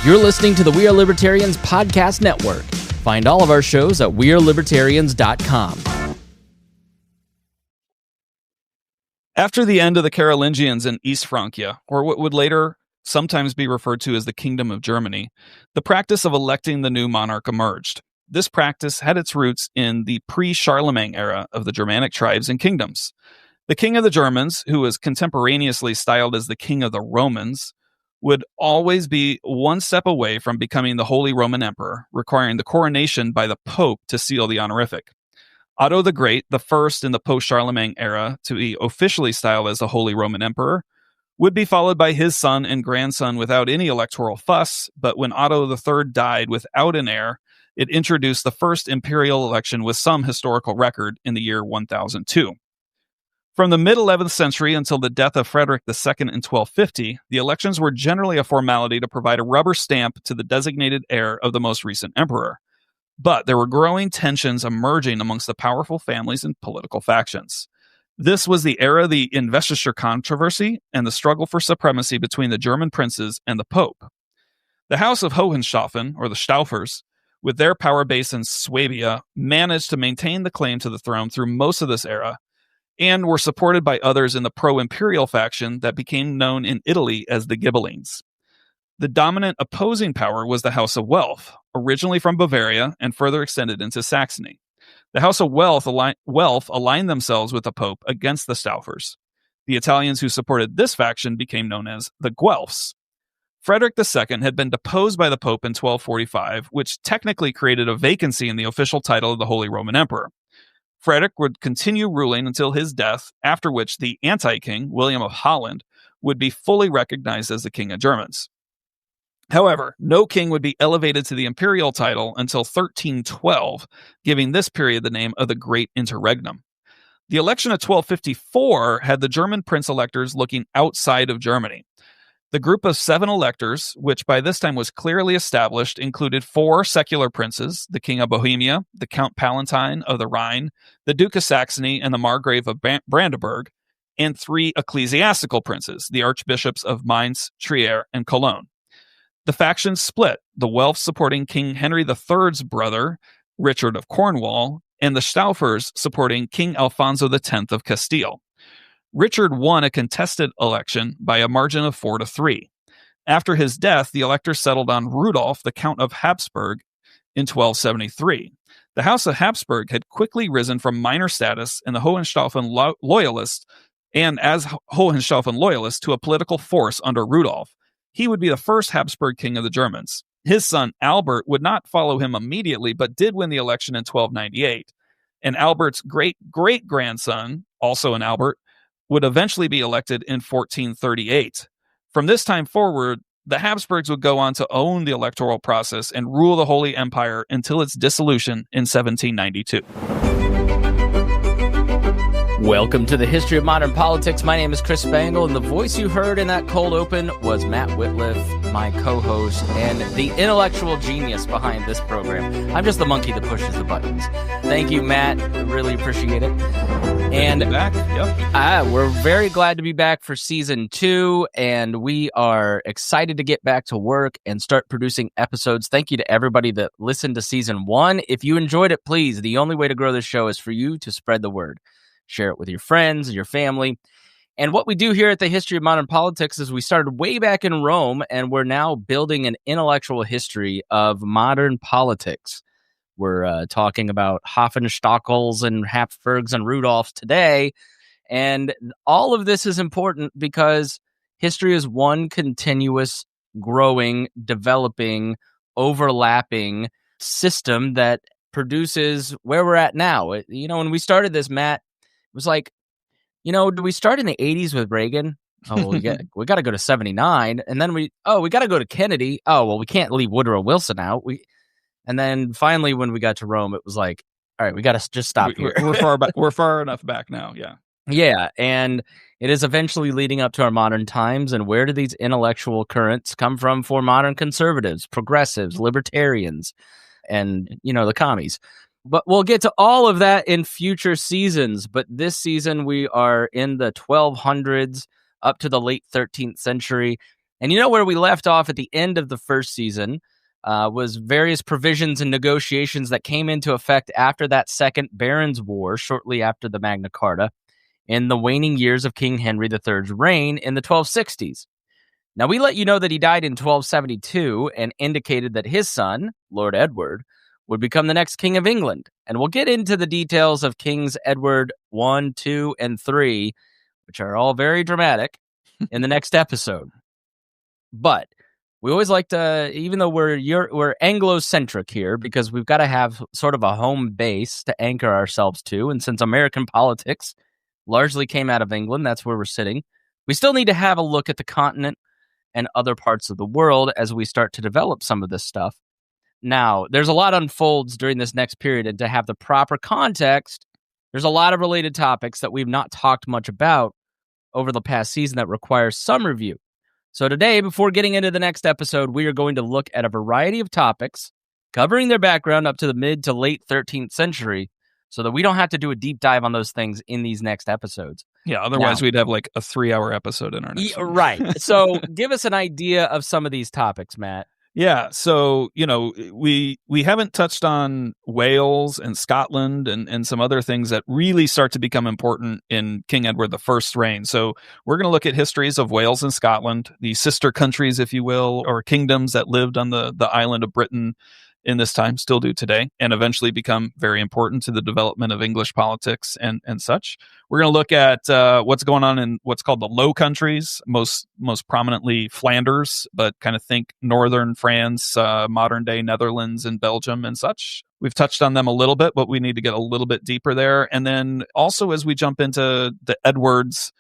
You're listening to the We Are Libertarians podcast network. Find all of our shows at wearelibertarians.com. After the end of the Carolingians in East Francia, or what would later sometimes be referred to as the Kingdom of Germany, the practice of electing the new monarch emerged. This practice had its roots in the pre-Charlemagne era of the Germanic tribes and kingdoms. The king of the Germans, who was contemporaneously styled as the king of the Romans, would always be one step away from becoming the Holy Roman Emperor, requiring the coronation by the Pope to seal the honorific. Otto the Great, the first in the post-Charlemagne era to be officially styled as the Holy Roman Emperor, would be followed by his son and grandson without any electoral fuss, but when Otto III died without an heir, it introduced the first imperial election with some historical record in the year 1002. From the mid-11th century until the death of Frederick II in 1250, the elections were generally a formality to provide a rubber stamp to the designated heir of the most recent emperor. But there were growing tensions emerging amongst the powerful families and political factions. This was the era of the investiture controversy and the struggle for supremacy between the German princes and the Pope. The House of Hohenstaufen, or the Stauffers, with their power base in Swabia, managed to maintain the claim to the throne through most of this era, and were supported by others in the pro-imperial faction that became known in Italy as the Ghibellines. The dominant opposing power was the House of Welf, originally from Bavaria and further extended into Saxony. The House of Welf aligned themselves with the Pope against the Stauffers. The Italians who supported this faction became known as the Guelfs. Frederick II had been deposed by the Pope in 1245, which technically created a vacancy in the official title of the Holy Roman Emperor. Frederick would continue ruling until his death, after which the anti-king, William of Holland, would be fully recognized as the King of Germans. However, no king would be elevated to the imperial title until 1312, giving this period the name of the Great Interregnum. The election of 1254 had the German prince-electors looking outside of Germany. The group of 7 electors, which by this time was clearly established, included 4 secular princes, the King of Bohemia, the Count Palatine of the Rhine, the Duke of Saxony, and the Margrave of Brandenburg, and 3 ecclesiastical princes, the archbishops of Mainz, Trier, and Cologne. The factions split, the Welfs supporting King Henry III's brother, Richard of Cornwall, and the Stauffers supporting King Alfonso X of Castile. Richard won a contested election by a margin of 4-3. After his death, the electors settled on Rudolf, the Count of Habsburg, in 1273. The House of Habsburg had quickly risen from minor status and the Hohenstaufen loyalists, to a political force under Rudolf. He would be the first Habsburg king of the Germans. His son Albert would not follow him immediately, but did win the election in 1298. And Albert's great-great-grandson, also an Albert, would eventually be elected in 1438. From this time forward, the Habsburgs would go on to own the electoral process and rule the Holy Empire until its dissolution in 1792. Welcome to the History of Modern Politics. My name is Chris Spangle, and the voice you heard in that cold open was Matt Wittlief, my co-host, and the intellectual genius behind this program. I'm just the monkey that pushes the buttons. Thank you, Matt. I really appreciate it. And back. Yep. We're very glad to be back for season 2, and we are excited to get back to work and start producing episodes. Thank you to everybody that listened to season 1. If you enjoyed it, please, the only way to grow this show is for you to spread the word. Share it with your friends, your family. And what we do here at the History of Modern Politics is we started way back in Rome, and we're now building an intellectual history of modern politics. We're talking about Hohenstaufens and Habsburgs and Rudolphs today. And all of this is important because history is one continuous, growing, developing, overlapping system that produces where we're at now. When we started this, Matt, it was like, do we start in the 80s with Reagan? Oh, well, we got to go to 79. And then we got to go to Kennedy. Oh, well, we can't leave Woodrow Wilson out. And then finally, when we got to Rome, it was like, all right, we got to just stop here. We're far back. We're far enough back now. Yeah. Yeah. And it is eventually leading up to our modern times. And where do these intellectual currents come from for modern conservatives, progressives, libertarians, and, the commies? But we'll get to all of that in future seasons. But this season, we are in the 1200s up to the late 13th century. And you know where we left off at the end of the first season was various provisions and negotiations that came into effect after that Second Barons' War, shortly after the Magna Carta, in the waning years of King Henry III's reign in the 1260s. Now, we let you know that he died in 1272 and indicated that his son, Lord Edward, would become the next King of England. And we'll get into the details of Kings Edward I, II, and III, which are all very dramatic, in the next episode. But we always like to, even though we're Anglo-centric here, because we've got to have sort of a home base to anchor ourselves to. And since American politics largely came out of England, that's where we're sitting, we still need to have a look at the continent and other parts of the world as we start to develop some of this stuff. Now, there's a lot unfolds during this next period, and to have the proper context, there's a lot of related topics that we've not talked much about over the past season that requires some review. So today, before getting into the next episode, we are going to look at a variety of topics covering their background up to the mid to late 13th century so that we don't have to do a deep dive on those things in these next episodes. Yeah, otherwise we'd have like a 3-hour episode in our next one. Right. So give us an idea of some of these topics, Matt. Yeah, so, we haven't touched on Wales and Scotland and some other things that really start to become important in King Edward I's reign. So we're going to look at histories of Wales and Scotland, the sister countries, if you will, or kingdoms that lived on the island of Britain in this time, still do today, and eventually become very important to the development of English politics and such. We're going to look at what's going on in what's called the Low Countries, most prominently Flanders, but kind of think northern France, modern day Netherlands and Belgium and such. We've touched on them a little bit, but we need to get a little bit deeper there. And then also as we jump into the Edwards,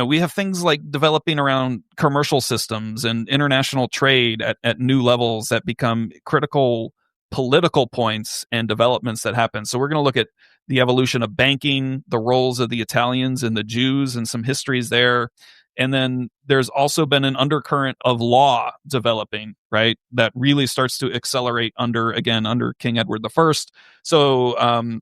we have things like developing around commercial systems and international trade at new levels that become critical political points and developments that happen. So we're going to look at the evolution of banking, the roles of the Italians and the Jews and some histories there. And then there's also been an undercurrent of law developing, right? That really starts to accelerate under King Edward I. So,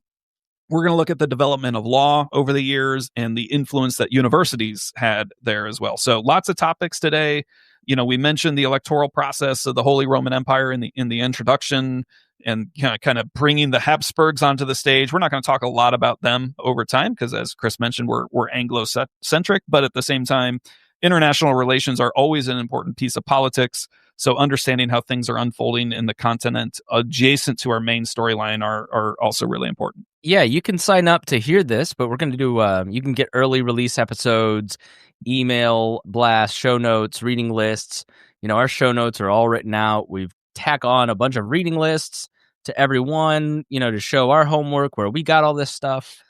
we're going to look at the development of law over the years and the influence that universities had there as well. So lots of topics today. We mentioned the electoral process of the Holy Roman Empire in the introduction and kind of bringing the Habsburgs onto the stage. We're not going to talk a lot about them over time because, as Chris mentioned, we're Anglo-centric, but at the same time, international relations are always an important piece of politics. So understanding how things are unfolding in the continent adjacent to our main storyline are also really important. Yeah, you can sign up to hear this, but we're going to do, you can get early release episodes, email blast, show notes, reading lists. Our show notes are all written out. We've tack on a bunch of reading lists to everyone, to show our homework where we got all this stuff.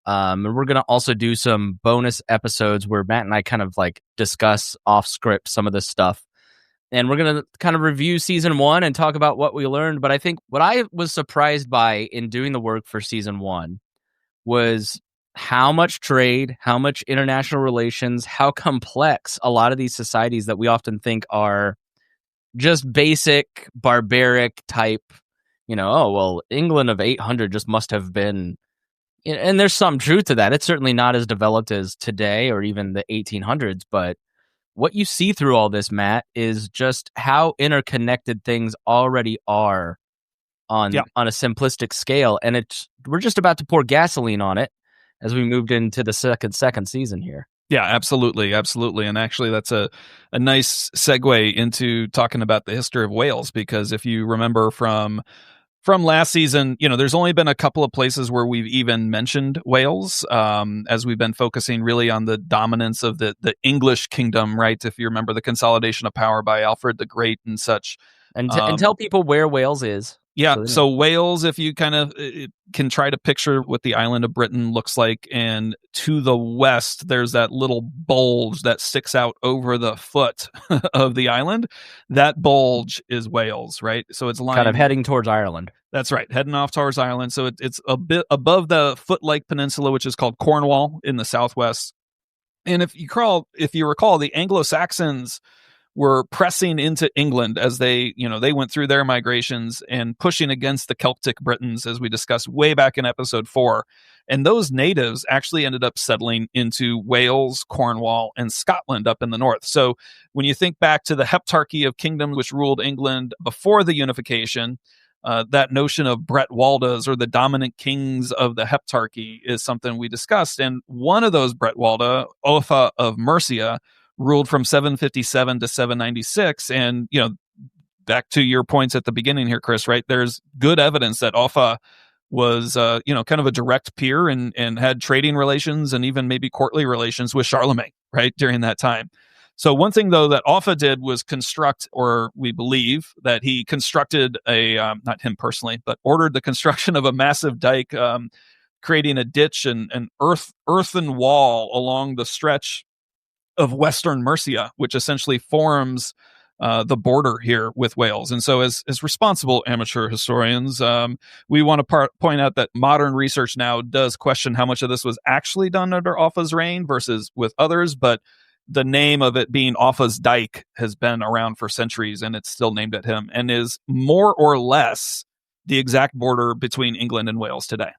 And we're going to also do some bonus episodes where Matt and I kind of like discuss off script some of this stuff. And we're going to kind of review season 1 and talk about what we learned. But I think what I was surprised by in doing the work for season 1 was how much trade, how much international relations, how complex a lot of these societies that we often think are just basic, barbaric type, England of 800 just must have been, and there's some truth to that. It's certainly not as developed as today or even the 1800s, but what you see through all this, Matt, is just how interconnected things already are on a simplistic scale. And we're just about to pour gasoline on it as we moved into the second season here. Yeah, absolutely. Absolutely. And actually, that's a nice segue into talking about the history of Wales, because if you remember from last season, there's only been a couple of places where we've even mentioned Wales, as we've been focusing really on the dominance of the English kingdom, right? If you remember the consolidation of power by Alfred the Great and such. And tell people where Wales is. Yeah, so Wales, if you kind of can try to picture what the island of Britain looks like, and to the west, there's that little bulge that sticks out over the foot of the island. That bulge is Wales, right? So it's kind of heading towards Ireland. That's right, heading off towards Ireland. So it's a bit above the foot-like peninsula, which is called Cornwall in the southwest. And if you recall, the Anglo-Saxons were pressing into England as they went through their migrations and pushing against the Celtic Britons, as we discussed way back in episode 4. And those natives actually ended up settling into Wales, Cornwall, and Scotland up in the north. So when you think back to the heptarchy of kingdoms which ruled England before the unification, that notion of Bretwaldas, or the dominant kings of the heptarchy, is something we discussed. And one of those Bretwalda, Offa of Mercia, ruled from 757 to 796. And, back to your points at the beginning here, Chris, right? There's good evidence that Offa was, kind of a direct peer and had trading relations and even maybe courtly relations with Charlemagne, right, during that time. So one thing, though, that Offa did was construct, or we believe that he constructed not him personally, but ordered the construction of a massive dike, creating a ditch and an earthen wall along the stretch of Western Mercia, which essentially forms the border here with Wales. And so as responsible amateur historians, we want to point out that modern research now does question how much of this was actually done under Offa's reign versus with others, but the name of it being Offa's Dyke has been around for centuries, and it's still named at him, and is more or less the exact border between England and Wales today.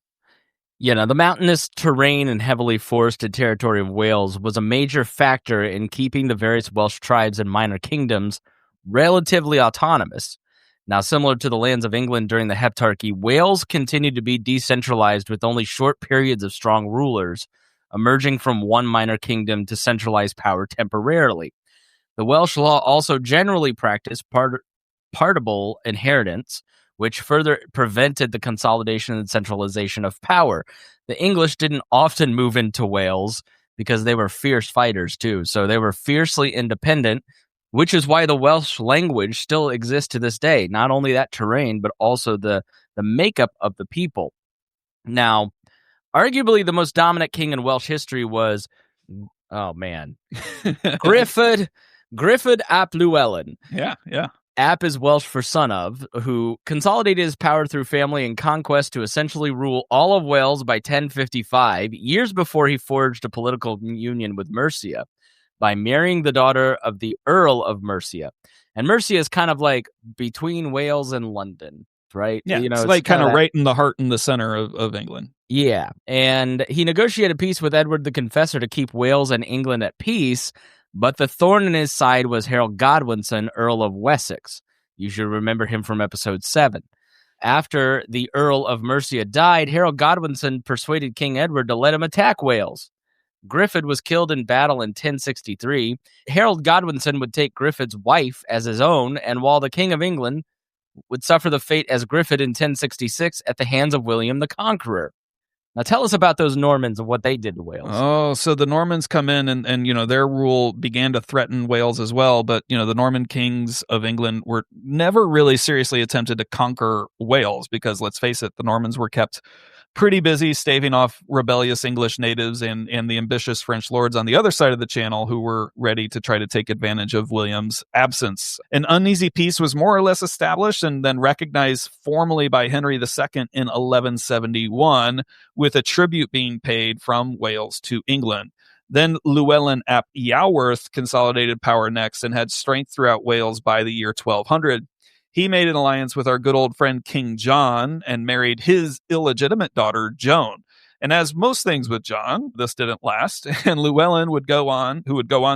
The mountainous terrain and heavily forested territory of Wales was a major factor in keeping the various Welsh tribes and minor kingdoms relatively autonomous. Now, similar to the lands of England during the Heptarchy, Wales continued to be decentralized with only short periods of strong rulers, emerging from one minor kingdom to centralize power temporarily. The Welsh law also generally practiced partible inheritance, which further prevented the consolidation and centralization of power. The English didn't often move into Wales because they were fierce fighters too, so they were fiercely independent, which is why the Welsh language still exists to this day. Not only that terrain, but also the makeup of the people. Now, arguably the most dominant king in Welsh history was, Griffith ap Llewellyn. Yeah. Ap is Welsh for son of, who consolidated his power through family and conquest to essentially rule all of Wales by 1055, years before he forged a political union with Mercia by marrying the daughter of the Earl of Mercia. And Mercia is kind of like between Wales and London, right? Yeah, it's like kind of right in the heart and the center of England. Yeah, and he negotiated peace with Edward the Confessor to keep Wales and England at peace, but the thorn in his side was Harold Godwinson, Earl of Wessex. You should remember him from episode 7. After the Earl of Mercia died, Harold Godwinson persuaded King Edward to let him attack Wales. Griffith was killed in battle in 1063. Harold Godwinson would take Griffith's wife as his own, and while the King of England would suffer the fate as Griffith in 1066 at the hands of William the Conqueror. Now tell us about those Normans and what they did to Wales. Oh, so the Normans come in and their rule began to threaten Wales as well. But, the Norman kings of England were never really seriously attempted to conquer Wales because, let's face it, the Normans were kept pretty busy staving off rebellious English natives and the ambitious French lords on the other side of the channel who were ready to try to take advantage of William's absence. An uneasy peace was more or less established and then recognized formally by Henry II in 1171, with a tribute being paid from Wales to England. Then Llewellyn ap Iorwerth consolidated power next and had strength throughout Wales by the year 1200. He made an alliance with our good old friend King John and married his illegitimate daughter, Joan. And as most things with John, this didn't last, and Llewellyn who would go on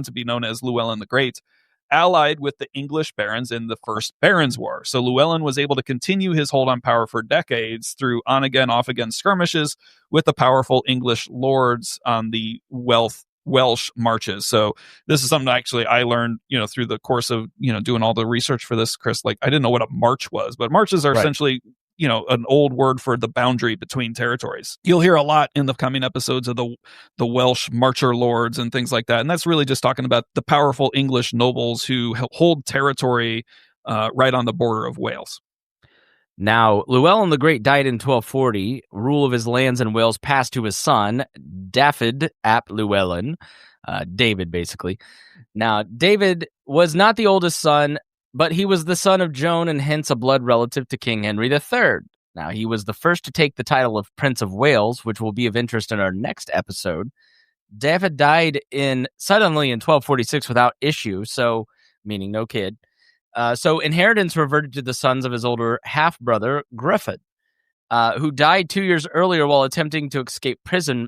to be known as Llewellyn the Great, allied with the English barons in the First Barons' War. So Llewellyn was able to continue his hold on power for decades through on-again, off-again skirmishes with the powerful English lords on the Welsh marches. So this is something actually I learned, through the course of, doing all the research for this, Chris. Like, I didn't know what a march was, but marches are essentially, an old word for the boundary between territories. You'll hear a lot in the coming episodes of the Welsh marcher lords and things like that. And that's really just talking about the powerful English nobles who hold territory right on the border of Wales. Now, Llewellyn the Great died in 1240. Rule of his lands in Wales passed to his son, Dafydd ap Llewellyn, David, basically. Now, David was not the oldest son, but he was the son of Joan and hence a blood relative to King Henry III. Now, he was the first to take the title of Prince of Wales, which will be of interest in our next episode. Dafydd died suddenly in 1246 without issue, so meaning no kid. So inheritance reverted to the sons of his older half-brother, Griffith. who died 2 years earlier while attempting to escape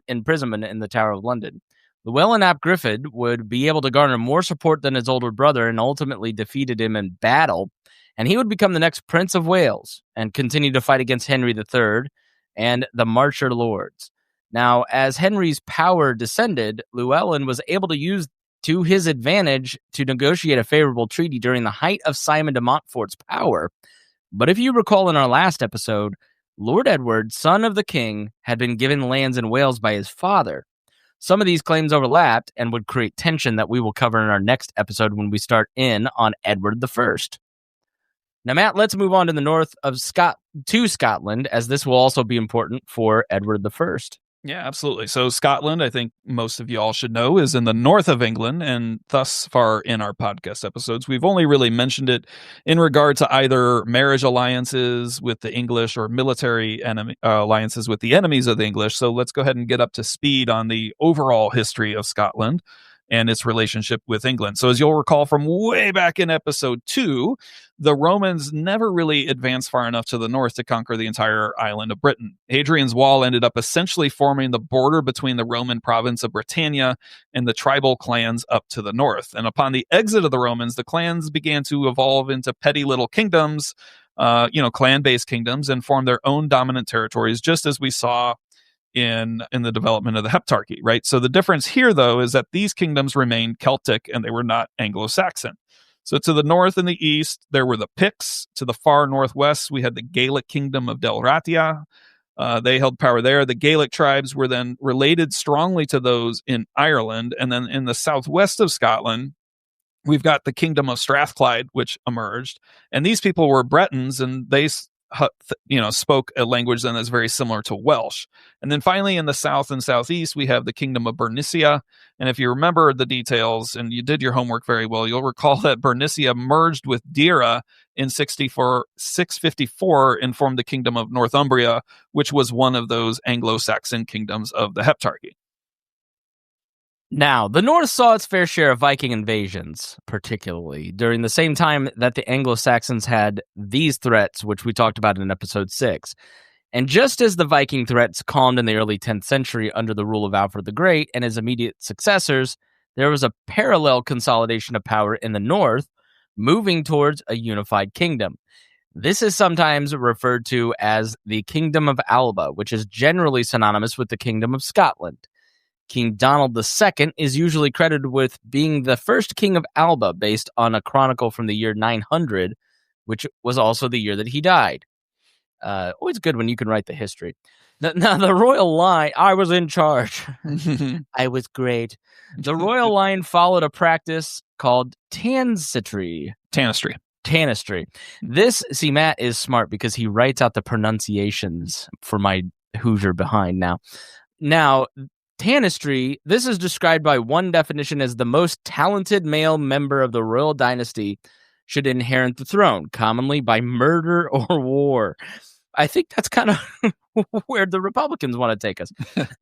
imprisonment in the Tower of London. Llewellyn ap Griffith would be able to garner more support than his older brother and ultimately defeated him in battle, and he would become the next Prince of Wales and continue to fight against Henry III and the Marcher Lords. Now, as Henry's power descended, Llewellyn was able to use to his advantage to negotiate a favorable treaty during the height of Simon de Montfort's power. But if you recall in our last episode, Lord Edward, son of the king, had been given lands in Wales by his father. Some of these claims overlapped and would create tension that we will cover in our next episode when we start in on Edward I. Now, Matt, let's move on to the north of Scotland, as this will also be important for Edward I. Yeah, absolutely. So Scotland, I think most of you all should know, is in the north of England, and thus far in our podcast episodes, we've only really mentioned it in regard to either marriage alliances with the English or military alliances with the enemies of the English. So let's go ahead and get up to speed on the overall history of Scotland and its relationship with England. So as you'll recall from way back in episode 2, the Romans never really advanced far enough to the north to conquer the entire island of Britain. Hadrian's Wall ended up essentially forming the border between the Roman province of Britannia and the tribal clans up to the north. And upon the exit of the Romans, the clans began to evolve into petty little kingdoms, clan-based kingdoms, and form their own dominant territories, just as we saw in the development of the Heptarchy, right? So the difference here, though, is that these kingdoms remained Celtic and they were not Anglo-Saxon. So to the north and the east, there were the Picts. To the far northwest, we had the Gaelic kingdom of Delratia. They held power there. The Gaelic tribes were then related strongly to those in Ireland. And then in the southwest of Scotland, we've got the kingdom of Strathclyde, which emerged. And these people were Bretons, and they spoke a language then that's very similar to Welsh. And then finally in the south and southeast, we have the kingdom of Bernicia. And if you remember the details and you did your homework very well, you'll recall that Bernicia merged with Deira in 654 and formed the kingdom of Northumbria, which was one of those Anglo-Saxon kingdoms of the Heptarchy. Now, the North saw its fair share of Viking invasions, particularly during the same time that the Anglo-Saxons had these threats, which we talked about in episode 6. And just as the Viking threats calmed in the early 10th century under the rule of Alfred the Great and his immediate successors, there was a parallel consolidation of power in the North, moving towards a unified kingdom. This is sometimes referred to as the Kingdom of Alba, which is generally synonymous with the Kingdom of Scotland. King Donald II is usually credited with being the first king of Alba based on a chronicle from the year 900, which was also the year that he died. Always good when you can write the history. Now, the royal line, I was in charge. I was great. The royal line followed a practice called tanistry. This, see, Matt is smart because he writes out the pronunciations for my Hoosier behind now. Now, tanistry, this is described by one definition as the most talented male member of the royal dynasty should inherit the throne, commonly by murder or war. I think that's kind of where the Republicans want to take us.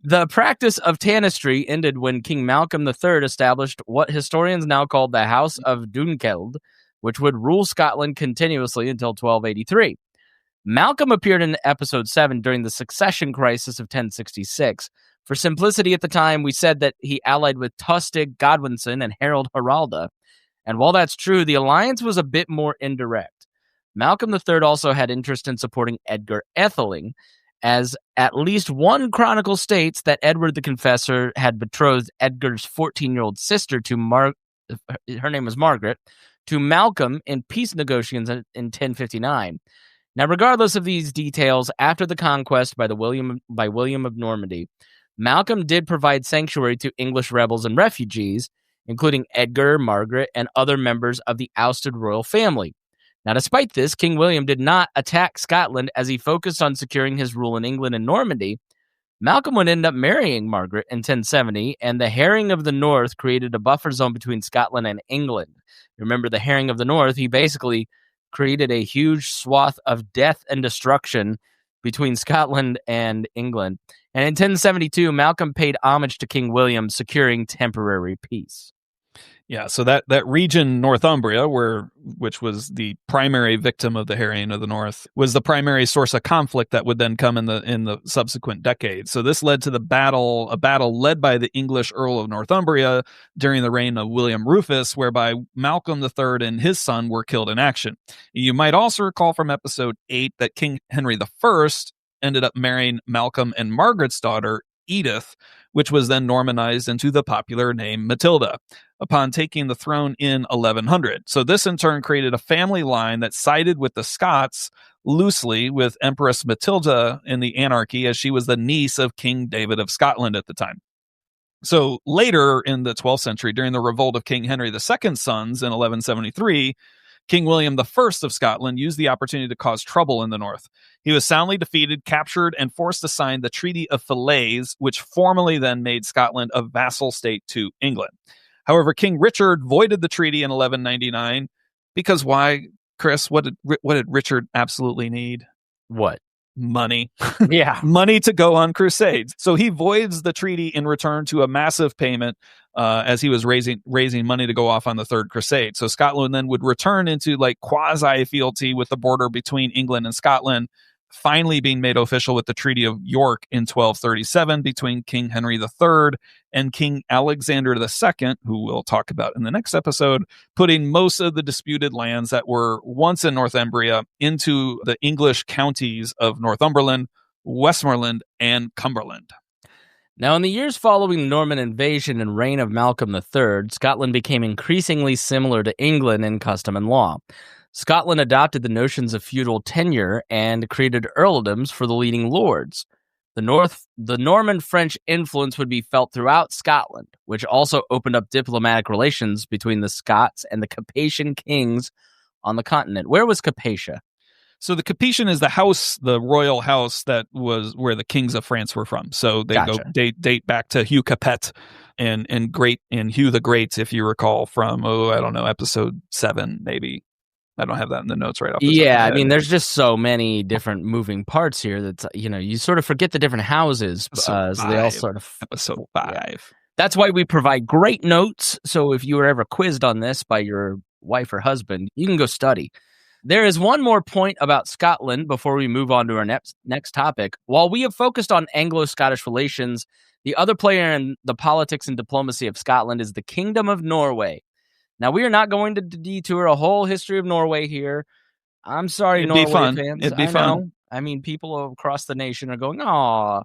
The practice of tanistry ended when King Malcolm III established what historians now call the House of Dunkeld, which would rule Scotland continuously until 1283. Malcolm appeared in episode 7 during the succession crisis of 1066. For simplicity at the time, we said that he allied with Tostig Godwinson and Harold Haralda. And while that's true, the alliance was a bit more indirect. Malcolm III also had interest in supporting Edgar Atheling, as at least one chronicle states that Edward the Confessor had betrothed Edgar's 14-year-old sister to her name was Margaret, to Malcolm in peace negotiations in 1059. Now, regardless of these details, after the conquest by William of Normandy, Malcolm did provide sanctuary to English rebels and refugees, including Edgar, Margaret, and other members of the ousted royal family. Now, despite this, King William did not attack Scotland as he focused on securing his rule in England and Normandy. Malcolm would end up marrying Margaret in 1070, and the Herring of the North created a buffer zone between Scotland and England. Remember, the Herring of the North, he basically created a huge swath of death and destruction between Scotland and England. And in 1072, Malcolm paid homage to King William, securing temporary peace. Yeah, so that region, Northumbria, which was the primary victim of the Harrying of the North, was the primary source of conflict that would then come in the subsequent decades. So this led to a battle led by the English Earl of Northumbria during the reign of William Rufus, whereby Malcolm III and his son were killed in action. You might also recall from episode 8 that King Henry I ended up marrying Malcolm and Margaret's daughter, Edith, which was then Normanized into the popular name Matilda upon taking the throne in 1100. So this in turn created a family line that sided with the Scots loosely with Empress Matilda in the anarchy, as she was the niece of King David of Scotland at the time. So later in the 12th century, during the revolt of King Henry II's sons in 1173, King William I of Scotland used the opportunity to cause trouble in the north. He was soundly defeated, captured, and forced to sign the Treaty of Falaise, which formally then made Scotland a vassal state to England. However, King Richard voided the treaty in 1199 because why, Chris? What did Richard absolutely need? What? Money. Yeah. Money to go on crusades. So he voids the treaty in return to a massive payment as he was raising money to go off on the Third Crusade. So Scotland then would return into like quasi-fealty with the border between England and Scotland, finally being made official with the Treaty of York in 1237 between King Henry III and King Alexander II, who we'll talk about in the next episode, putting most of the disputed lands that were once in Northumbria into the English counties of Northumberland, Westmoreland, and Cumberland. Now, in the years following the Norman invasion and reign of Malcolm III, Scotland became increasingly similar to England in custom and law. Scotland adopted the notions of feudal tenure and created earldoms for the leading lords. The Norman-French influence would be felt throughout Scotland, which also opened up diplomatic relations between the Scots and the Capetian kings on the continent. Where was Capatia? So the Capetian is the royal house that was where the kings of France were from. So they date back to Hugh Capet and Hugh the Great, if you recall, from episode 7 maybe. I don't have that in the notes right off the top of my head. I mean, there's just so many different moving parts here that, you sort of forget the different houses. So they all sort of... Episode 5. Yeah. That's why we provide great notes. So if you were ever quizzed on this by your wife or husband, you can go study. There is one more point about Scotland before we move on to our next topic. While we have focused on Anglo-Scottish relations, the other player in the politics and diplomacy of Scotland is the Kingdom of Norway. Now, we are not going to detour a whole history of Norway here. I'm sorry, Norway fans. It'd be fun. I mean, people across the nation are going, aw.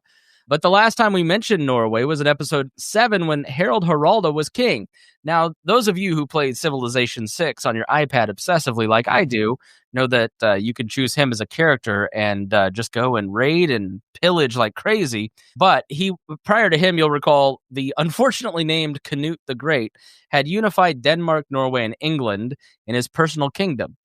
But the last time we mentioned Norway was in episode 7 when Harald Haralda was king. Now, those of you who played Civilization 6 on your iPad obsessively like I do know that you can choose him as a character and just go and raid and pillage like crazy. But prior to him, you'll recall, the unfortunately named Canute the Great had unified Denmark, Norway, and England in his personal kingdom.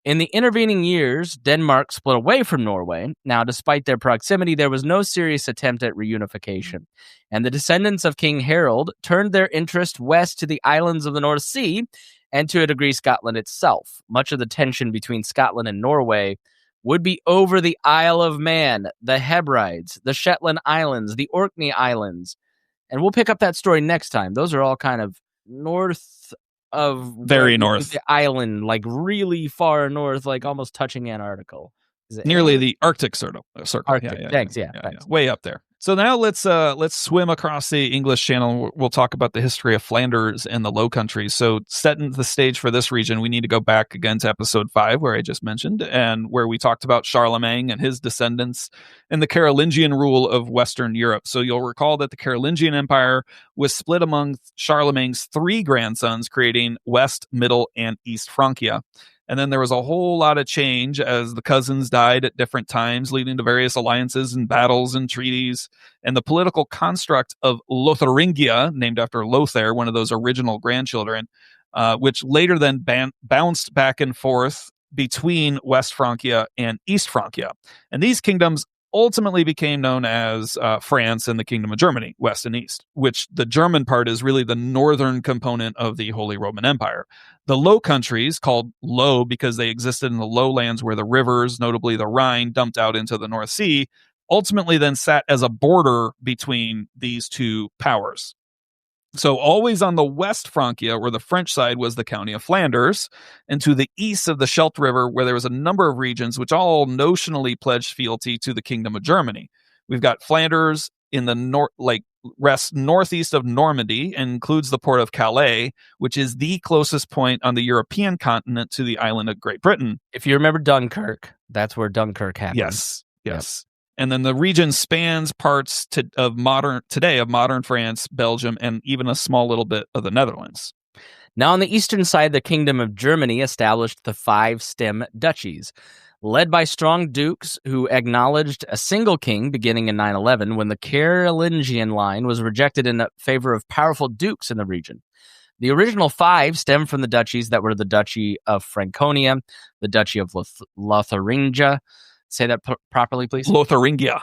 In the intervening years, Denmark split away from Norway. Now, despite their proximity, there was no serious attempt at reunification. And the descendants of King Harold turned their interest west to the islands of the North Sea, and to a degree, Scotland itself. Much of the tension between Scotland and Norway would be over the Isle of Man, the Hebrides, the Shetland Islands, the Orkney Islands. And we'll pick up that story next time. Those are all kind of north of very north the island, like really far north, like almost touching Antarctica. Nearly the Arctic circle. Arctic. Thanks. Way up there. So now let's swim across the English Channel. We'll talk about the history of Flanders and the Low Countries. So setting the stage for this region, we need to go back again to episode 5, where I just mentioned, and where we talked about Charlemagne and his descendants and the Carolingian rule of Western Europe. So you'll recall that the Carolingian Empire was split among Charlemagne's 3 grandsons, creating West, Middle, and East Francia. And then there was a whole lot of change as the cousins died at different times, leading to various alliances and battles and treaties. And the political construct of Lotharingia, named after Lothair, one of those original grandchildren, which later then bounced back and forth between West Francia and East Francia. And these kingdoms ultimately became known as France and the Kingdom of Germany, West and East, which the German part is really the northern component of the Holy Roman Empire. The Low Countries, called Low because they existed in the lowlands where the rivers, notably the Rhine, dumped out into the North Sea, ultimately then sat as a border between these two powers. So always on the West Francia, where the French side was the county of Flanders, and to the east of the Scheldt River, where there was a number of regions which all notionally pledged fealty to the Kingdom of Germany. We've got Flanders in the north, like rests northeast of Normandy, and includes the port of Calais, which is the closest point on the European continent to the island of Great Britain. If you remember Dunkirk, that's where Dunkirk happened. Yes. And then the region spans parts of modern France, Belgium, and even a small little bit of the Netherlands. Now, on the eastern side, the Kingdom of Germany established the 5 stem duchies, led by strong dukes who acknowledged a single king beginning in 911 when the Carolingian line was rejected in favor of powerful dukes in the region. The original 5 stem from the duchies that were the Duchy of Franconia, the Duchy of Lotharingia. Say that properly, please. Lotharingia.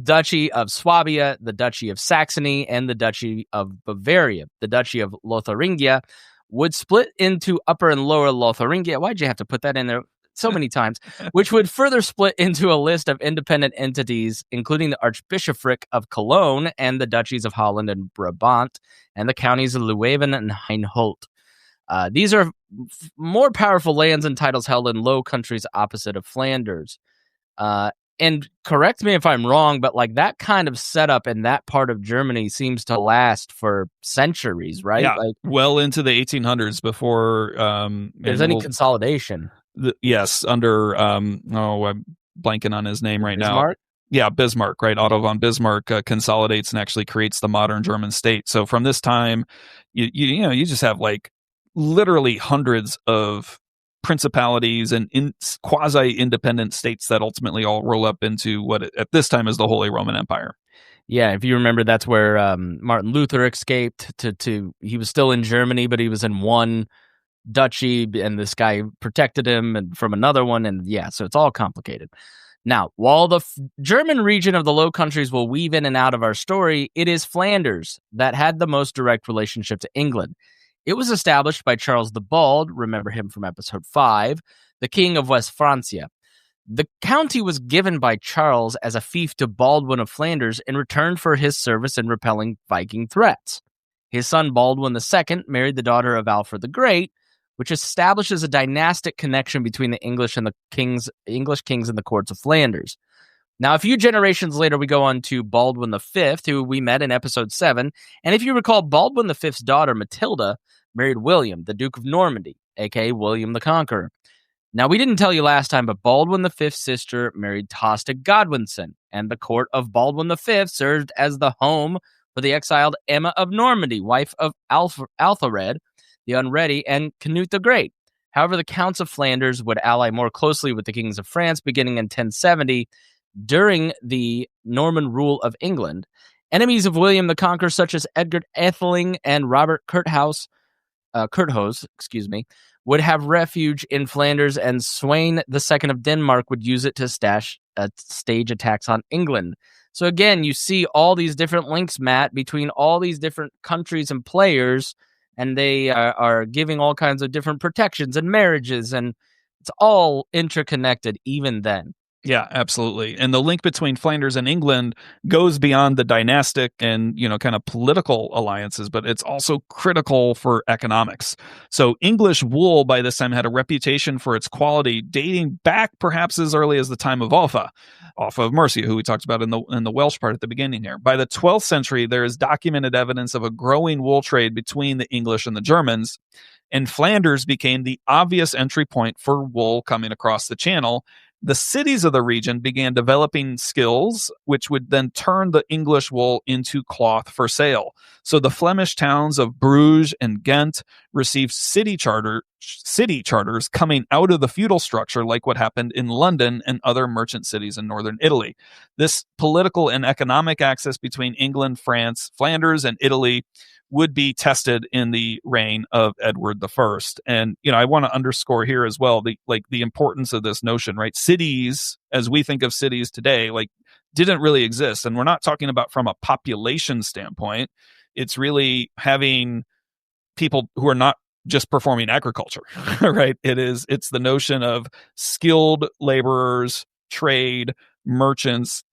Duchy of Swabia, the Duchy of Saxony, and the Duchy of Bavaria. The Duchy of Lotharingia would split into Upper and Lower Lotharingia. Why'd you have to put that in there so many times? Which would further split into a list of independent entities, including the Archbishopric of Cologne and the Duchies of Holland and Brabant, and the counties of Leuven and Hainault. These are more powerful lands and titles held in Low Countries opposite of Flanders. And correct me if I'm wrong, but like that kind of setup in that part of Germany seems to last for centuries, right? Yeah, like, well into the 1800s before there's any consolidation. Yes, under I'm blanking on his name right Bismarck? now. Yeah, Bismarck, right? Otto von Bismarck consolidates and actually creates the modern German state. So from this time, you just have like literally hundreds of principalities and quasi-independent states that ultimately all roll up into what at this time is the Holy Roman Empire. Yeah, if you remember, that's where Martin Luther escaped to he was still in Germany, but he was in one duchy, and this guy protected him and from another one, and yeah, so it's all complicated. Now, while the German region of the Low Countries will weave in and out of our story, it is Flanders that had the most direct relationship to England. It was established by Charles the Bald, remember him from episode 5, the king of West Francia. The county was given by Charles as a fief to Baldwin of Flanders in return for his service in repelling Viking threats. His son Baldwin II married the daughter of Alfred the Great, which establishes a dynastic connection between the English kings in the courts of Flanders. Now, a few generations later, we go on to Baldwin V, who we met in episode 7. And if you recall, Baldwin V's daughter, Matilda, married William, the Duke of Normandy, a.k.a. William the Conqueror. Now, we didn't tell you last time, but Baldwin V's sister married Tosta Godwinson, and the court of Baldwin V served as the home for the exiled Emma of Normandy, wife of Athelred the Unready, and Canute the Great. However, the counts of Flanders would ally more closely with the kings of France beginning in 1070, during the Norman rule of England. Enemies of William the Conqueror, such as Edgar Atheling and Robert Curthose, would have refuge in Flanders, and Sweyn II of Denmark would use it to stage attacks on England. So again, you see all these different links, Matt, between all these different countries and players, and they are giving all kinds of different protections and marriages, and it's all interconnected even then. Yeah, absolutely. And the link between Flanders and England goes beyond the dynastic and, kind of political alliances, but it's also critical for economics. So English wool by this time had a reputation for its quality dating back perhaps as early as the time of Offa of Mercia, who we talked about in the Welsh part at the beginning here. By the 12th century, there is documented evidence of a growing wool trade between the English and the Germans, and Flanders became the obvious entry point for wool coming across the channel. The cities of the region began developing skills, which would then turn the English wool into cloth for sale. So the Flemish towns of Bruges and Ghent received city charters coming out of the feudal structure, like what happened in London and other merchant cities in northern Italy. This political and economic access between England, France, Flanders, and Italy would be tested in the reign of Edward I. And, I want to underscore here as well, the importance of this notion, right? Cities, as we think of cities today, didn't really exist. And we're not talking about from a population standpoint. It's really having people who are not just performing agriculture, right? It's the notion of skilled laborers, trade, merchants,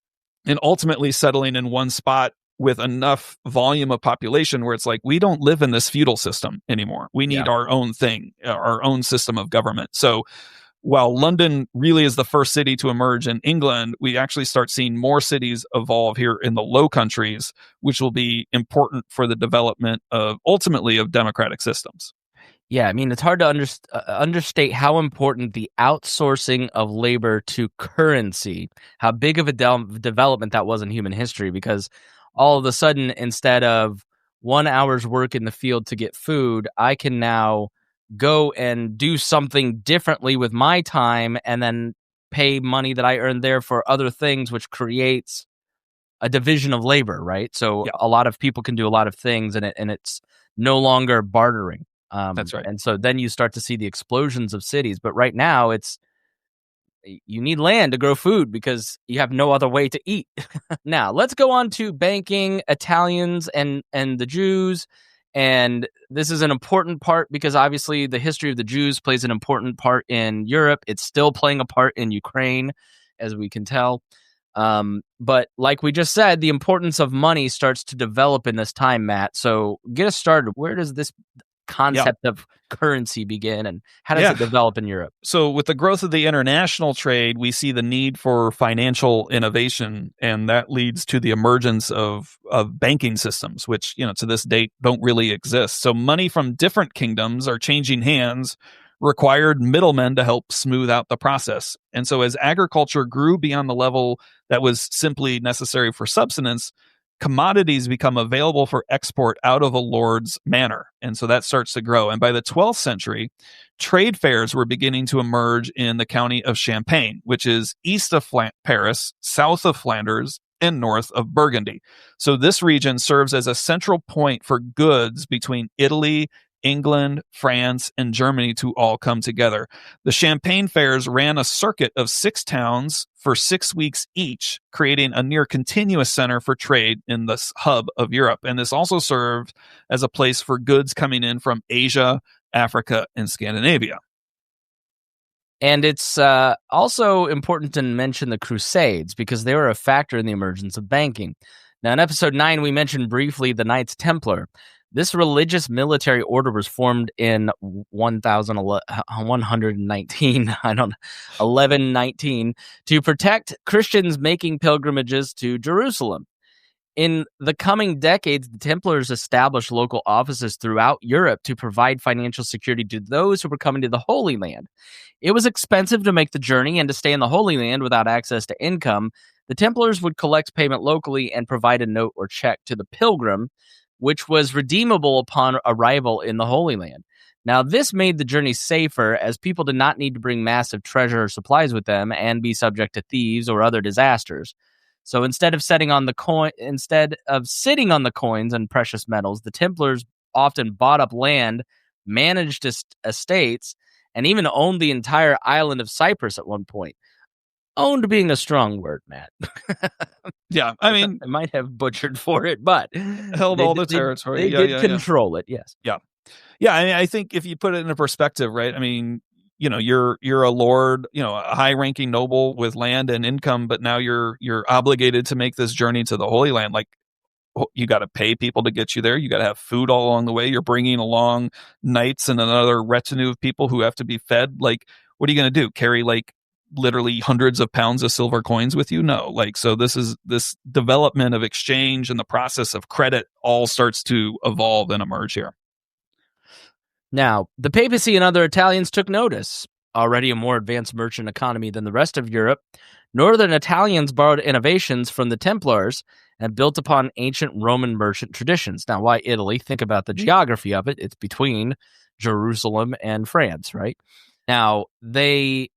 and ultimately settling in one spot with enough volume of population where it's like, we don't live in this feudal system anymore. We need our own thing, our own system of government. So while London really is the first city to emerge in England, we actually start seeing more cities evolve here in the Low Countries, which will be important for the development of ultimately of democratic systems. Yeah, I mean, it's hard to understate how important the outsourcing of labor to currency, how big of a development that was in human history, because all of a sudden, instead of 1 hour's work in the field to get food, I can now go and do something differently with my time and then pay money that I earned there for other things, which creates a division of labor, right? So a lot of people can do a lot of things, and it's no longer bartering. That's right. And so then you start to see the explosions of cities. But right now, you need land to grow food because you have no other way to eat. Now, let's go on to banking, Italians, and the Jews. And this is an important part because obviously the history of the Jews plays an important part in Europe. It's still playing a part in Ukraine, as we can tell. But like we just said, the importance of money starts to develop in this time, Matt. So get us started. Where does this concept of currency begin, and how does it develop in Europe? So with the growth of the international trade, we see the need for financial innovation, and that leads to the emergence of banking systems, which, to this date don't really exist. So money from different kingdoms are changing hands, required middlemen to help smooth out the process. And so as agriculture grew beyond the level that was simply necessary for subsistence, commodities become available for export out of a lord's manor. And so that starts to grow. And by the 12th century, trade fairs were beginning to emerge in the county of Champagne, which is east of Paris, south of Flanders, and north of Burgundy. So this region serves as a central point for goods between Italy, England, France, and Germany to all come together. The Champagne fairs ran a circuit of 6 towns for 6 weeks each, creating a near continuous center for trade in this hub of Europe. And this also served as a place for goods coming in from Asia, Africa, and Scandinavia. And it's also important to mention the Crusades because they were a factor in the emergence of banking. Now, in episode 9, we mentioned briefly the Knights Templar. This religious military order was formed in 1119 to protect Christians making pilgrimages to Jerusalem. In the coming decades, the Templars established local offices throughout Europe to provide financial security to those who were coming to the Holy Land. It was expensive to make the journey and to stay in the Holy Land without access to income. The Templars would collect payment locally and provide a note or check to the pilgrim, which was redeemable upon arrival in the Holy Land. Now, this made the journey safer as people did not need to bring massive treasure or supplies with them and be subject to thieves or other disasters. So instead of sitting on the coins and precious metals, the Templars often bought up land, managed estates, and even owned the entire island of Cyprus at one point. Owned being a strong word, Matt. Yeah, I mean, I might have butchered for it, but held all the territory. They did control it. Yes. Yeah. I mean, I think if you put it in a perspective, right? I mean, you're a lord, a high-ranking noble with land and income, but now you're obligated to make this journey to the Holy Land. Like, you got to pay people to get you there. You got to have food all along the way. You're bringing along knights and another retinue of people who have to be fed. Like, what are you going to do? Carry literally hundreds of pounds of silver coins with you? No. So this development of exchange and the process of credit all starts to evolve and emerge here. Now, the papacy and other Italians took notice. Already a more advanced merchant economy than the rest of Europe, northern Italians borrowed innovations from the Templars and built upon ancient Roman merchant traditions. Now, why Italy? Think about the geography of it. It's between Jerusalem and France, right? Now, they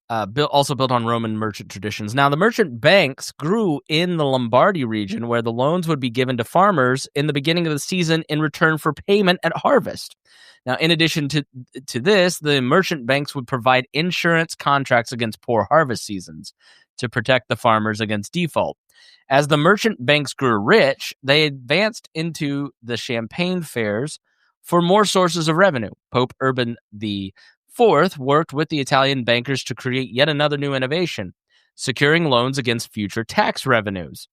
also built on Roman merchant traditions. Now, the merchant banks grew in the Lombardy region, where the loans would be given to farmers in the beginning of the season in return for payment at harvest. Now, in addition to this, the merchant banks would provide insurance contracts against poor harvest seasons to protect the farmers against default. As the merchant banks grew rich, they advanced into the Champagne fairs for more sources of revenue. Pope Urban IV worked with the Italian bankers to create yet another new innovation, securing loans against future tax revenues.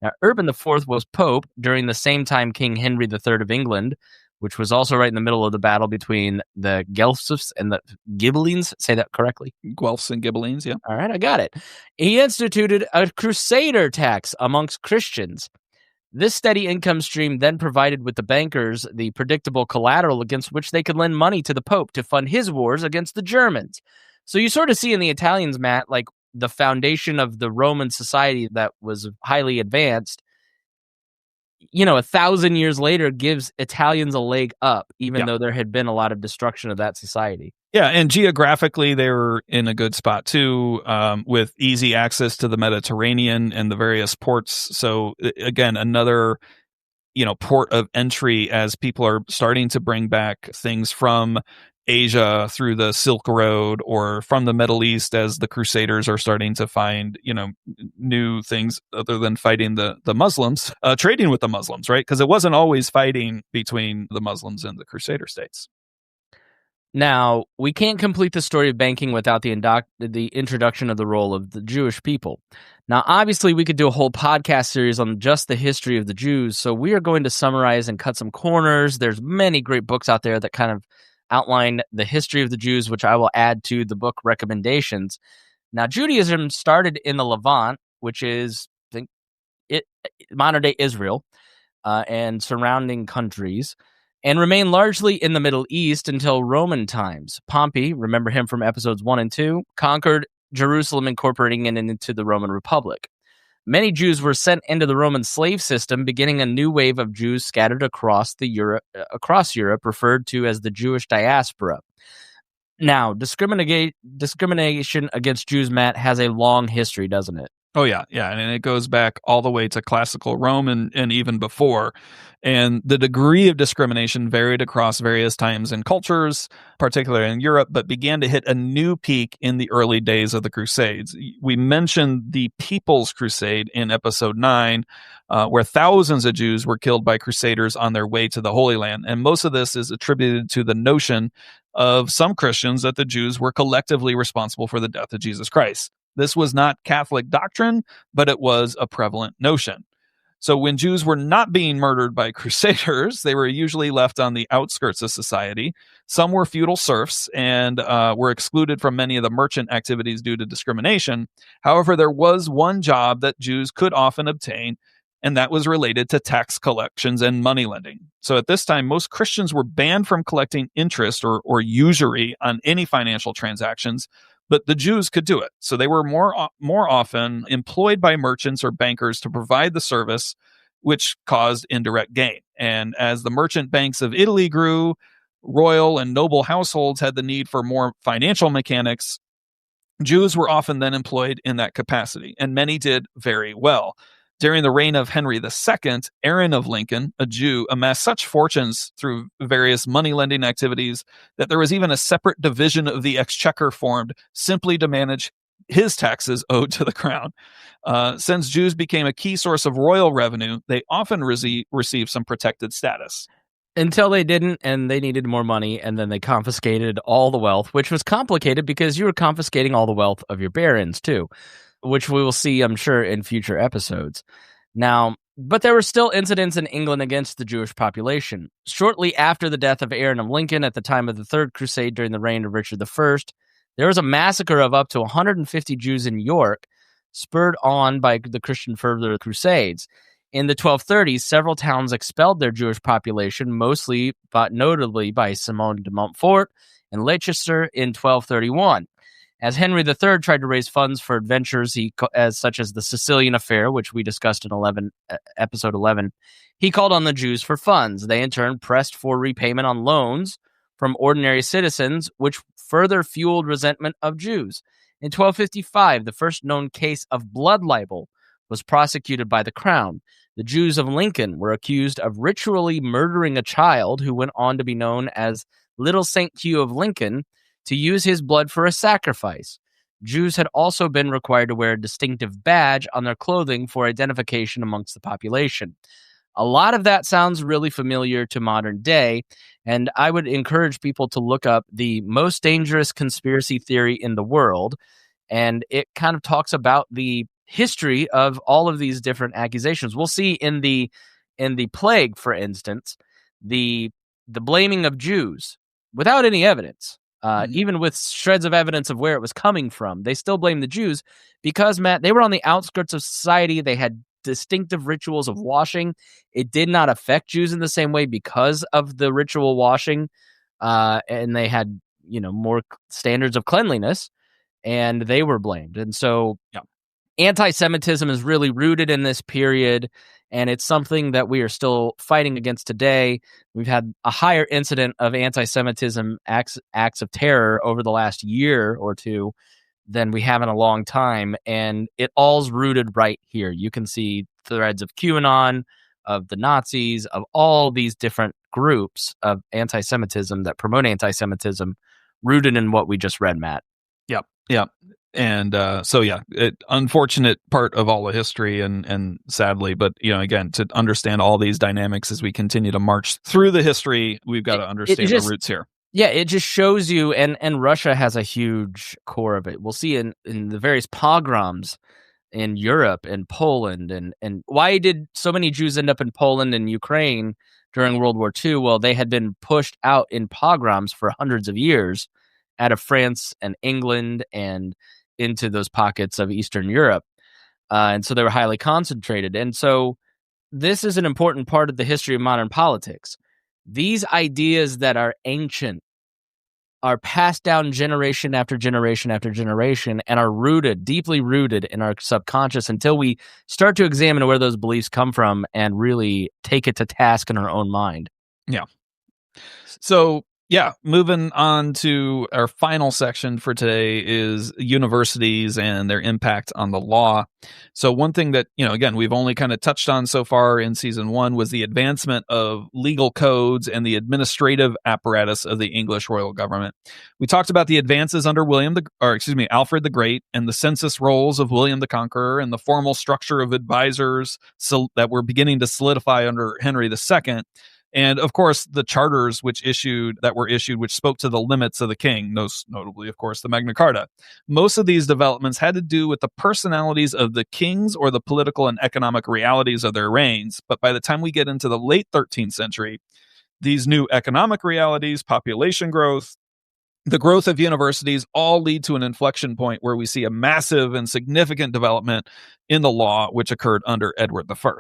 Now, Urban IV was Pope during the same time King Henry III of England, which was also right in the middle of the battle between the Guelphs and the Ghibellines. Say that correctly? Guelphs and Ghibellines, yeah. All right, I got it. He instituted a crusader tax amongst Christians. This steady income stream then provided with the bankers the predictable collateral against which they could lend money to the Pope to fund his wars against the Germans. So you sort of see in the Italians, Matt, like the foundation of the Roman society that was highly advanced, 1,000 years later gives Italians a leg up, even though there had been a lot of destruction of that society. Yeah, and geographically, they were in a good spot too, with easy access to the Mediterranean and the various ports. So again, another, port of entry as people are starting to bring back things from Asia through the Silk Road or from the Middle East as the Crusaders are starting to find, new things other than fighting the Muslims, trading with the Muslims, right? Because it wasn't always fighting between the Muslims and the Crusader states. Now, we can't complete the story of banking without the introduction of the role of the Jewish people. Now, obviously, we could do a whole podcast series on just the history of the Jews, so we are going to summarize and cut some corners. There's many great books out there that kind of outline the history of the Jews, which I will add to the book recommendations. Now, Judaism started in the Levant, which is modern-day Israel, and surrounding countries, and remained largely in the Middle East until Roman times. Pompey, remember him from episodes 1 and 2, conquered Jerusalem, incorporating it into the Roman Republic. Many Jews were sent into the Roman slave system, beginning a new wave of Jews scattered across Europe, referred to as the Jewish diaspora. Now, discrimination against Jews, Matt, has a long history, doesn't it? Oh, yeah. And it goes back all the way to classical Rome and even before. And the degree of discrimination varied across various times and cultures, particularly in Europe, but began to hit a new peak in the early days of the Crusades. We mentioned the People's Crusade in episode 9, where thousands of Jews were killed by Crusaders on their way to the Holy Land. And most of this is attributed to the notion of some Christians that the Jews were collectively responsible for the death of Jesus Christ. This was not Catholic doctrine, but it was a prevalent notion. So when Jews were not being murdered by Crusaders, they were usually left on the outskirts of society. Some were feudal serfs and were excluded from many of the merchant activities due to discrimination. However, there was one job that Jews could often obtain, and that was related to tax collections and money lending. So at this time, most Christians were banned from collecting interest or usury on any financial transactions, but the Jews could do it. So they were more often employed by merchants or bankers to provide the service, which caused indirect gain. And as the merchant banks of Italy grew, royal and noble households had the need for more financial mechanics. Jews were often then employed in that capacity, and many did very well. During the reign of Henry II, Aaron of Lincoln, a Jew, amassed such fortunes through various money-lending activities that there was even a separate division of the exchequer formed simply to manage his taxes owed to the crown. Since Jews became a key source of royal revenue, they often received some protected status. Until they didn't, and they needed more money, and then they confiscated all the wealth, which was complicated because you were confiscating all the wealth of your barons, too, which we will see, I'm sure, in future episodes. Now, but there were still incidents in England against the Jewish population. Shortly after the death of Aaron of Lincoln at the time of the Third Crusade during the reign of Richard I, there was a massacre of up to 150 Jews in York, spurred on by the Christian fervor of the Crusades. In the 1230s, several towns expelled their Jewish population, mostly, but notably by Simon de Montfort and Leicester in 1231. As Henry III tried to raise funds for adventures such as the Sicilian Affair, which we discussed in episode 11, he called on the Jews for funds. They in turn pressed for repayment on loans from ordinary citizens, which further fueled resentment of Jews. In 1255, the first known case of blood libel was prosecuted by the crown. The Jews of Lincoln were accused of ritually murdering a child who went on to be known as Little St. Hugh of Lincoln, to use his blood for a sacrifice. Jews had also been required to wear a distinctive badge on their clothing for identification amongst the population. A lot of that sounds really familiar to modern day, and I would encourage people to look up the most dangerous conspiracy theory in the world, and it kind of talks about the history of all of these different accusations. We'll see in the plague, for instance, the blaming of Jews without any evidence. Even with shreds of evidence of where it was coming from, they still blame the Jews because, Matt, they were on the outskirts of society. They had distinctive rituals of washing. It did not affect Jews in the same way because of the ritual washing, and they had, more standards of cleanliness, and they were blamed. And so anti-Semitism is really rooted in this period, and it's something that we are still fighting against today. We've had a higher incident of anti-Semitism acts of terror over the last year or two than we have in a long time, and it all's rooted right here. You can see threads of QAnon, of the Nazis, of all these different groups of anti-Semitism that promote anti-Semitism, rooted in what we just read, Matt. Yep. And unfortunate part of all the history, and sadly, but again, to understand all these dynamics as we continue to march through the history, we've got to understand the roots here. Yeah, it just shows you, and Russia has a huge core of it. We'll see in the various pogroms in Europe and Poland, and why did so many Jews end up in Poland and Ukraine during World War II? Well, they had been pushed out in pogroms for hundreds of years out of France and England and into those pockets of Eastern Europe. And so they were highly concentrated. And so this is an important part of the history of modern politics. These ideas that are ancient are passed down generation after generation after generation and are rooted, deeply rooted in our subconscious until we start to examine where those beliefs come from and really take it to task in our own mind. Yeah. So, moving on to our final section for today is universities and their impact on the law. So one thing that, again, we've only kind of touched on so far in season 1 was the advancement of legal codes and the administrative apparatus of the English royal government. We talked about the advances under Alfred the Great, and the census rolls of William the Conqueror, and the formal structure of advisors that were beginning to solidify under Henry II. And of course, the charters which spoke to the limits of the king, most notably, of course, the Magna Carta. Most of these developments had to do with the personalities of the kings or the political and economic realities of their reigns. But by the time we get into the late 13th century, these new economic realities, population growth, the growth of universities all lead to an inflection point where we see a massive and significant development in the law, which occurred under Edward I.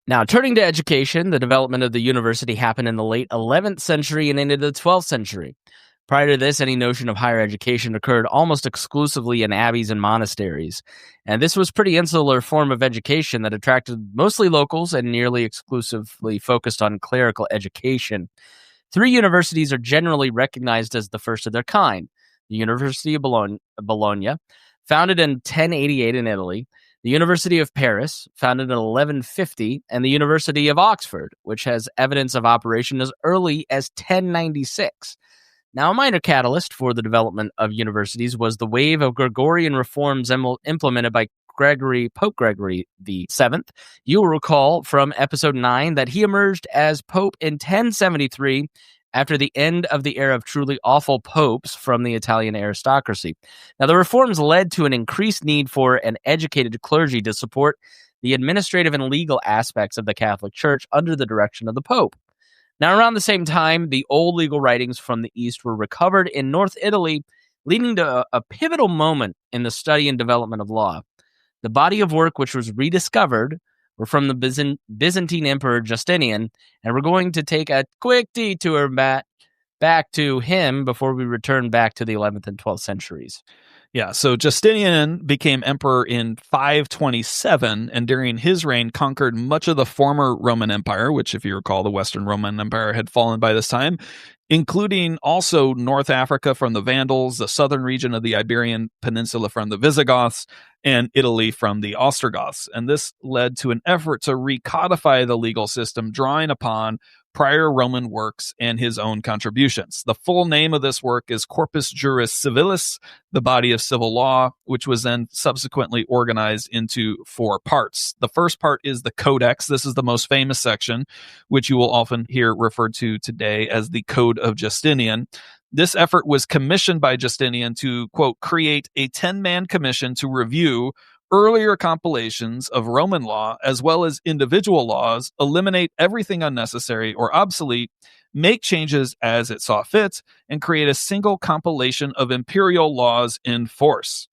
Now, turning to education, the development of the university happened in the late 11th century and into the 12th century. Prior to this, any notion of higher education occurred almost exclusively in abbeys and monasteries. And this was a pretty insular form of education that attracted mostly locals and nearly exclusively focused on clerical education. 3 universities are generally recognized as the first of their kind. The University of Bologna, founded in 1088 in Italy, the University of Paris, founded in 1150, and the University of Oxford, which has evidence of operation as early as 1096. Now, a minor catalyst for the development of universities was the wave of Gregorian reforms implemented by Pope Gregory VII. You will recall from episode 9 that he emerged as Pope in 1073 after the end of the era of truly awful popes from the Italian aristocracy. Now, the reforms led to an increased need for an educated clergy to support the administrative and legal aspects of the Catholic Church under the direction of the Pope. Now, around the same time, the old legal writings from the East were recovered in North Italy, leading to a pivotal moment in the study and development of law. The body of work which was rediscovered were from the Byzantine Emperor Justinian, and we're going to take a quick detour back to him before we return back to the 11th and 12th centuries. Yeah, so Justinian became emperor in 527, and during his reign conquered much of the former Roman Empire, which, if you recall, the Western Roman Empire had fallen by this time, including also North Africa from the Vandals, the southern region of the Iberian Peninsula from the Visigoths, and Italy from the Ostrogoths. And this led to an effort to recodify the legal system, drawing upon prior Roman works and his own contributions. The full name of this work is Corpus Juris Civilis, the body of civil law, which was then subsequently organized into 4 parts. The first part is the Codex. This is the most famous section, which you will often hear referred to today as the Code of Justinian. This effort was commissioned by Justinian to, quote, create a 10-man commission to review, Earlier compilations of Roman law, as well as individual laws, eliminate everything unnecessary or obsolete, make changes as it saw fit, and create a single compilation of imperial laws in force.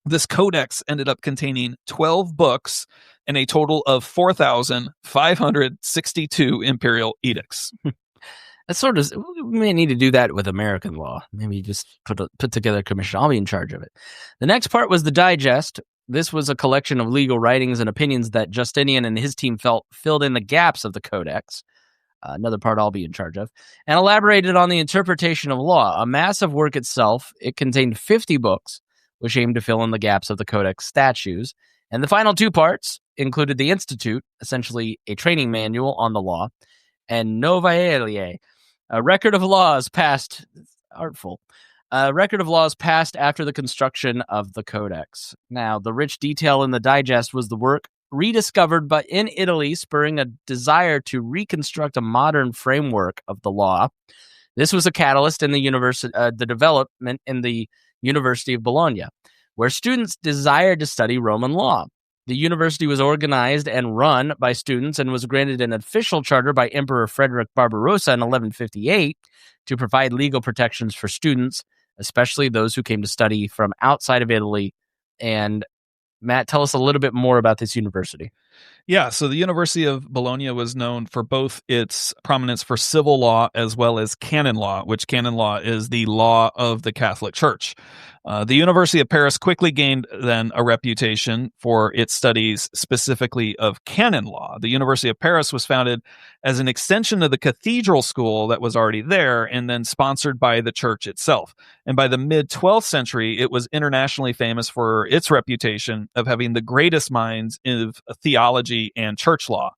This codex ended up containing 12 books and a total of 4,562 imperial edicts. That's sort of, we may need to do that with American law. Maybe just put together a commission. I'll be in charge of it. The next part was the digest. This was a collection of legal writings and opinions that Justinian and his team felt filled in the gaps of the codex. Another part I'll be in charge of, and elaborated on the interpretation of law. A massive work itself. It contained 50 books, which aimed to fill in the gaps of the codex statutes. And the final two parts included the Institute, essentially a training manual on the law, and Novaelie, a record of laws passed, artful, a record of laws passed after the construction of the codex. Now, the rich detail in the digest was the work rediscovered but in Italy, spurring a desire to reconstruct a modern framework of the law. This was a catalyst in the development in the University of Bologna, where students desired to study Roman law. The university was organized and run by students and was granted an official charter by Emperor Frederick Barbarossa in 1158 to provide legal protections for students, especially those who came to study from outside of Italy. And Matt, tell us a little bit more about this university. Yeah, so the University of Bologna was known for both its prominence for civil law as well as canon law, which canon law is the law of the Catholic Church. The University of Paris quickly gained then a reputation for its studies specifically of canon law. The University of Paris was founded as an extension of the cathedral school that was already there and then sponsored by the church itself. And by the mid-12th century, it was internationally famous for its reputation of having the greatest minds of theology and church law.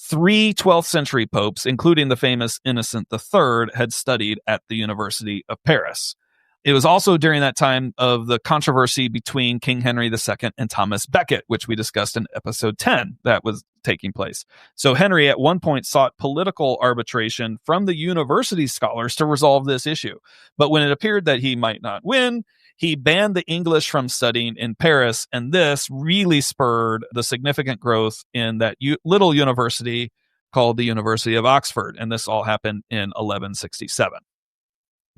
3 12th century popes, including the famous Innocent III, had studied at the University of Paris. It was also during that time of the controversy between King Henry II and Thomas Becket, which we discussed in episode 10 that was taking place. So Henry at one point sought political arbitration from the university scholars to resolve this issue. But when it appeared that he might not win, he banned the English from studying in Paris, and this really spurred the significant growth in that little university called the University of Oxford, and this all happened in 1167.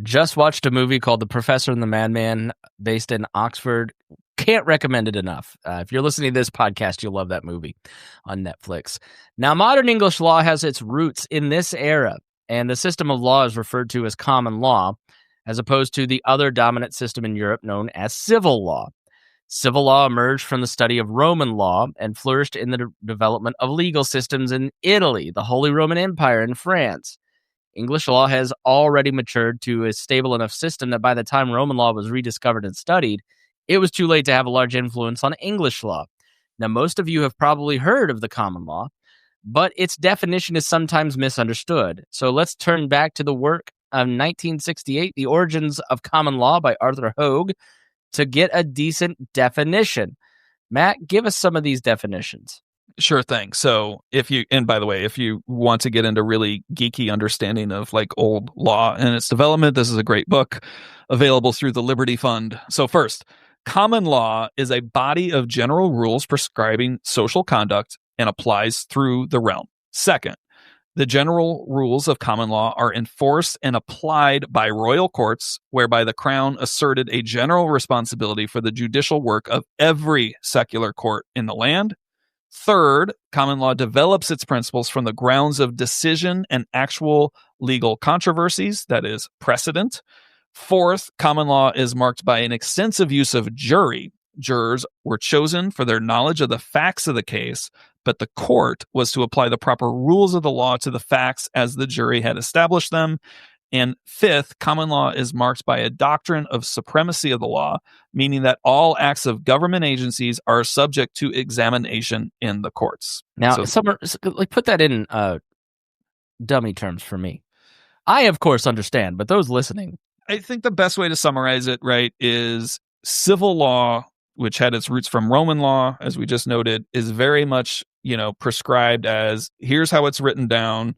Just watched a movie called The Professor and the Madman, based in Oxford. Can't recommend it enough. If you're listening to this podcast, you'll love that movie on Netflix. Now, modern English law has its roots in this era, and the system of law is referred to as common law, as opposed to the other dominant system in Europe known as civil law. Civil law emerged from the study of Roman law and flourished in the development of legal systems in Italy, the Holy Roman Empire, and France. English law has already matured to a stable enough system that by the time Roman law was rediscovered and studied, it was too late to have a large influence on English law. Now, most of you have probably heard of the common law, but its definition is sometimes misunderstood. So let's turn back to the work of 1968, The Origins of Common Law by Arthur Hogue, to get a decent definition. Matt, give us some of these definitions. Sure thing. So and by the way, if you want to get into really geeky understanding of like old law and its development, this is a great book available through the Liberty Fund. So first, common law is a body of general rules prescribing social conduct and applies through the realm. Second, the general rules of common law are enforced and applied by royal courts, whereby the crown asserted a general responsibility for the judicial work of every secular court in the land. Third, common law develops its principles from the grounds of decision and actual legal controversies, that is, precedent. Fourth, common law is marked by an extensive use of jury. Jurors were chosen for their knowledge of the facts of the case, but the court was to apply the proper rules of the law to the facts as the jury had established them. And fifth, common law is marked by a doctrine of supremacy of the law, meaning that all acts of government agencies are subject to examination in the courts. Now, put that in dummy terms for me. I, of course, understand, but those listening. I think the best way to summarize it, right, is civil law, which had its roots from Roman law, as we just noted, is very much, prescribed as here's how it's written down.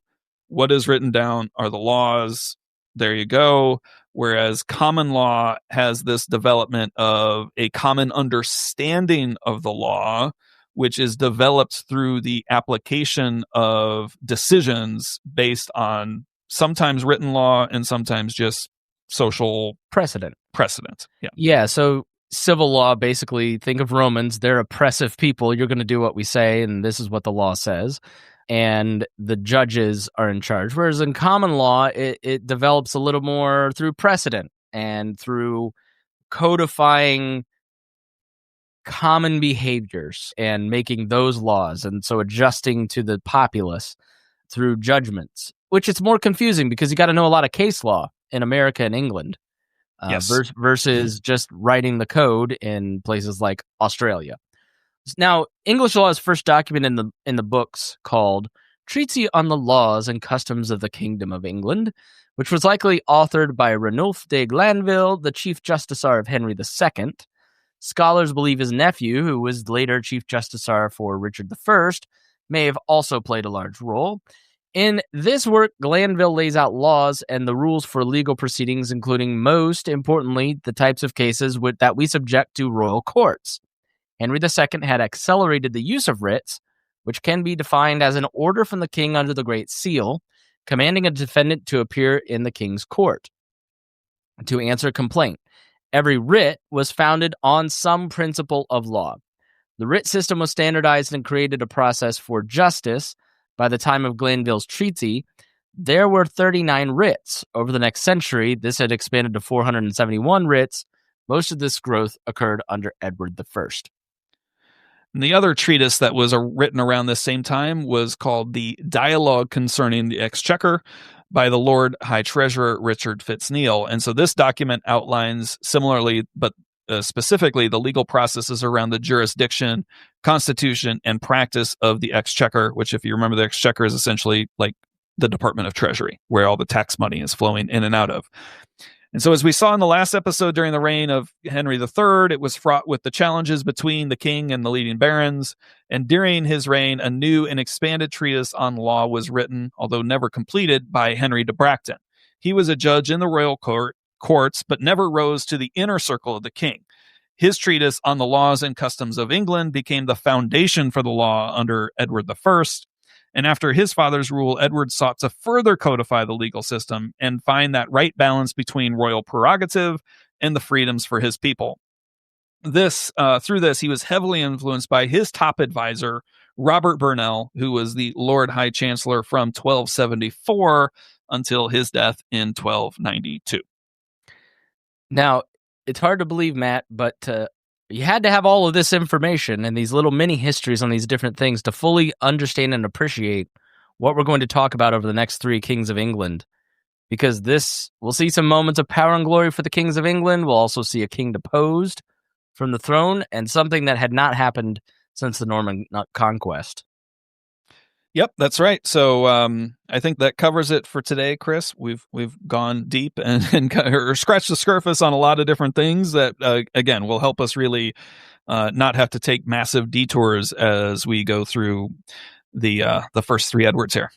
What is written down are the laws. There you go. whereas common law has this development of a common understanding of the law, which is developed through the application of decisions based on sometimes written law and sometimes just social precedent. Yeah, so civil law, basically, think of Romans, they're oppressive people. You're going to do what we say, and this is what the law says. And the judges are in charge. Whereas in common law, it develops a little more through precedent and through codifying common behaviors and making those laws. And so adjusting to the populace through judgments, which it's more confusing because you got to know a lot of case law in America and England versus just writing the code in places like Australia. Now, English law is first documented in the books called Treatise on the Laws and Customs of the Kingdom of England, which was likely authored by Ranulph de Glanville, the Chief Justiciar of Henry II. Scholars believe his nephew, who was later Chief Justiciar for Richard I, may have also played a large role. In this work, Glanville lays out laws and the rules for legal proceedings, including, most importantly, the types of cases that we subject to royal courts. Henry II had accelerated the use of writs, which can be defined as an order from the king under the Great Seal, commanding a defendant to appear in the king's court to answer a complaint. Every writ was founded on some principle of law. The writ system was standardized and created a process for justice. By the time of Glanville's treatise, there were 39 writs. Over the next century, this had expanded to 471 writs. Most of this growth occurred under Edward I. And the other treatise that was written around this same time was called the Dialogue Concerning the Exchequer by the Lord High Treasurer Richard Fitz-Neal. And so this document outlines similarly, but specifically the legal processes around the jurisdiction, constitution, and practice of the Exchequer, which, if you remember, the Exchequer is essentially like the Department of Treasury, where all the tax money is flowing in and out of. And so as we saw in the last episode, during the reign of Henry III, it was fraught with the challenges between the king and the leading barons. And during his reign, a new and expanded treatise on law was written, although never completed, by Henry de Bracton. He was a judge in the royal courts, but never rose to the inner circle of the king. His treatise on the laws and customs of England became the foundation for the law under Edward I. And after his father's rule, Edward sought to further codify the legal system and find that right balance between royal prerogative and the freedoms for his people. Through this, he was heavily influenced by his top advisor, Robert Burnell, who was the Lord High Chancellor from 1274 until his death in 1292. Now, it's hard to believe, Matt, but you had to have all of this information and these little mini histories on these different things to fully understand and appreciate what we're going to talk about over the next 3 kings of England. Because we'll see some moments of power and glory for the kings of England. We'll also see a king deposed from the throne and something that had not happened since the Norman conquest. Yep, that's right. So I think that covers it for today, Chris. We've gone deep and scratched the surface on a lot of different things that, again, will help us really not have to take massive detours as we go through the first 3 Edwards here.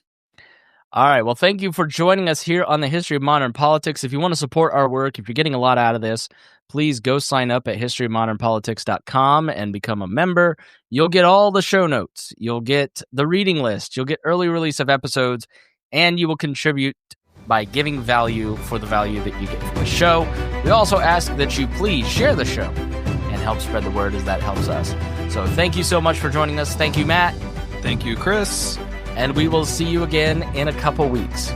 All right. Well, thank you for joining us here on the History of Modern Politics. If you want to support our work, if you're getting a lot out of this, please go sign up at historyofmodernpolitics.com and become a member. You'll get all the show notes. You'll get the reading list. You'll get early release of episodes, and you will contribute by giving value for the value that you get from the show. We also ask that you please share the show and help spread the word, as that helps us. So thank you so much for joining us. Thank you, Matt. Thank you, Chris. And we will see you again in a couple weeks.